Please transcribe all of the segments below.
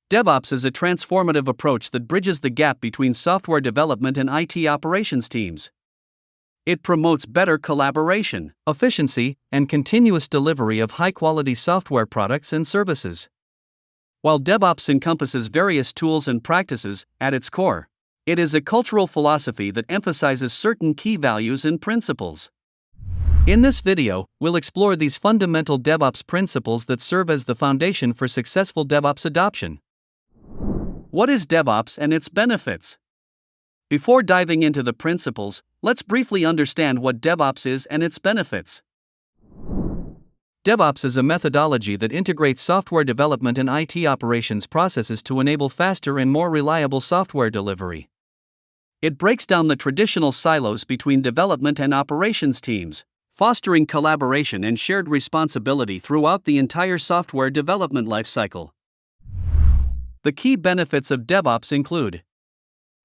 DevOps is a transformative approach that bridges the gap between software development and IT operations teams. It promotes better collaboration, efficiency, and continuous delivery of high-quality software products and services. While DevOps encompasses various tools and practices, at its core, it is a cultural philosophy that emphasizes certain key values and principles. In this video, we'll explore these fundamental DevOps principles that serve as the foundation for successful DevOps adoption. What is DevOps and its benefits? Before diving into the principles, let's briefly understand what DevOps is and its benefits. DevOps is a methodology that integrates software development and IT operations processes to enable faster and more reliable software delivery. It breaks down the traditional silos between development and operations teams, fostering collaboration and shared responsibility throughout the entire software development lifecycle. The key benefits of DevOps include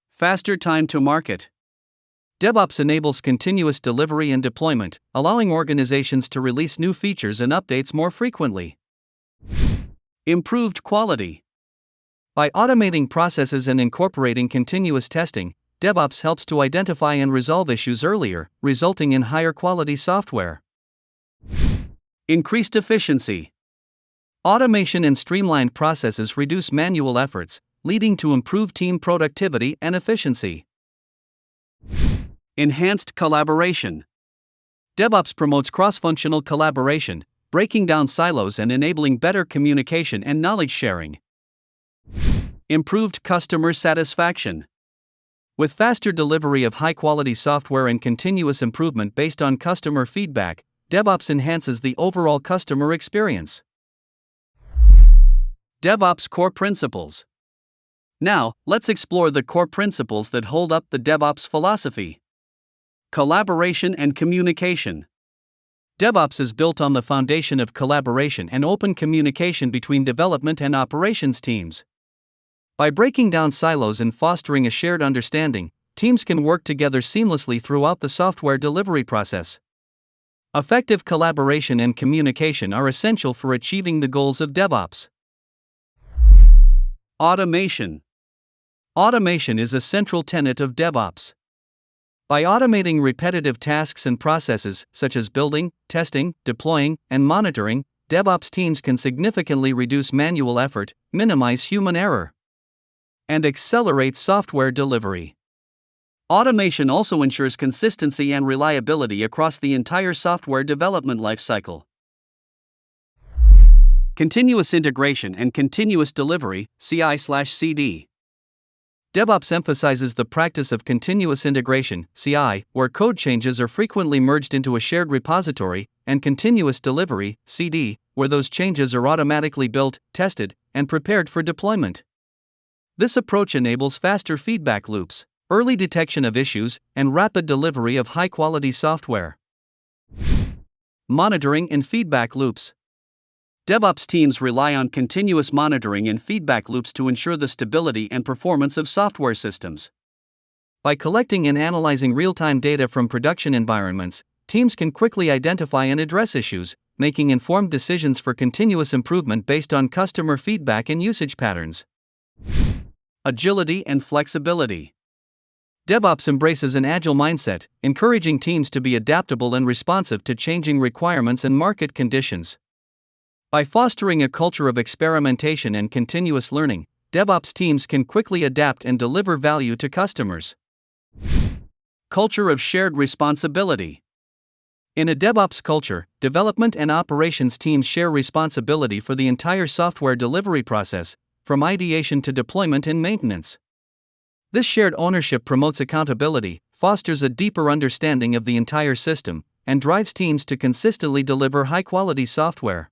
faster time to market. DevOps enables continuous delivery and deployment, allowing organizations to release new features and updates more frequently. Improved quality. By automating processes and incorporating continuous testing, DevOps helps to identify and resolve issues earlier, resulting in higher quality software. Increased efficiency. Automation and streamlined processes reduce manual efforts, leading to improved team productivity and efficiency. Enhanced collaboration. DevOps promotes cross-functional collaboration, breaking down silos and enabling better communication and knowledge sharing. Improved customer satisfaction. With faster delivery of high-quality software and continuous improvement based on customer feedback, DevOps enhances the overall customer experience. DevOps core principles. Now, let's explore the core principles that hold up the DevOps philosophy. Collaboration and communication. DevOps is built on the foundation of collaboration and open communication between development and operations teams. By breaking down silos and fostering a shared understanding, teams can work together seamlessly throughout the software delivery process. Effective collaboration and communication are essential for achieving the goals of DevOps. Automation. Automation is a central tenet of DevOps. By automating repetitive tasks and processes, such as building, testing, deploying, and monitoring, DevOps teams can significantly reduce manual effort, minimize human error, and accelerate software delivery. Automation also ensures consistency and reliability across the entire software development lifecycle. Continuous integration and continuous delivery, CI/CD. DevOps emphasizes the practice of continuous integration, CI, where code changes are frequently merged into a shared repository, and continuous delivery, CD, where those changes are automatically built, tested, and prepared for deployment. This approach enables faster feedback loops, early detection of issues, and rapid delivery of high-quality software. Monitoring and feedback loops. DevOps teams rely on continuous monitoring and feedback loops to ensure the stability and performance of software systems. By collecting and analyzing real-time data from production environments, teams can quickly identify and address issues, making informed decisions for continuous improvement based on customer feedback and usage patterns. Agility and flexibility. DevOps embraces an agile mindset, encouraging teams to be adaptable and responsive to changing requirements and market conditions. By fostering a culture of experimentation and continuous learning, DevOps teams can quickly adapt and deliver value to customers. Culture of shared responsibility. In a DevOps culture, development and operations teams share responsibility for the entire software delivery process, from ideation to deployment and maintenance. This shared ownership promotes accountability, fosters a deeper understanding of the entire system, and drives teams to consistently deliver high-quality software.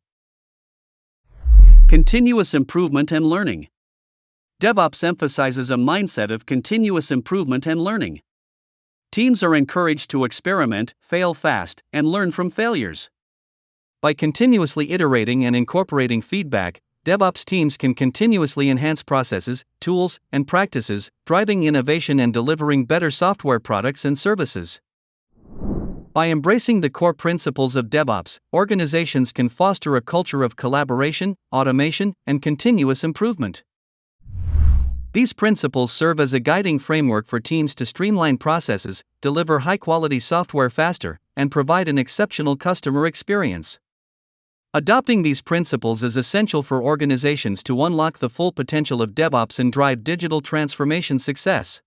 Continuous improvement and learning. DevOps emphasizes a mindset of continuous improvement and learning. Teams are encouraged to experiment, fail fast, and learn from failures. By continuously iterating and incorporating feedback, DevOps teams can continuously enhance processes, tools, and practices, driving innovation and delivering better software products and services. By embracing the core principles of DevOps, organizations can foster a culture of collaboration, automation, and continuous improvement. These principles serve as a guiding framework for teams to streamline processes, deliver high-quality software faster, and provide an exceptional customer experience. Adopting these principles is essential for organizations to unlock the full potential of DevOps and drive digital transformation success.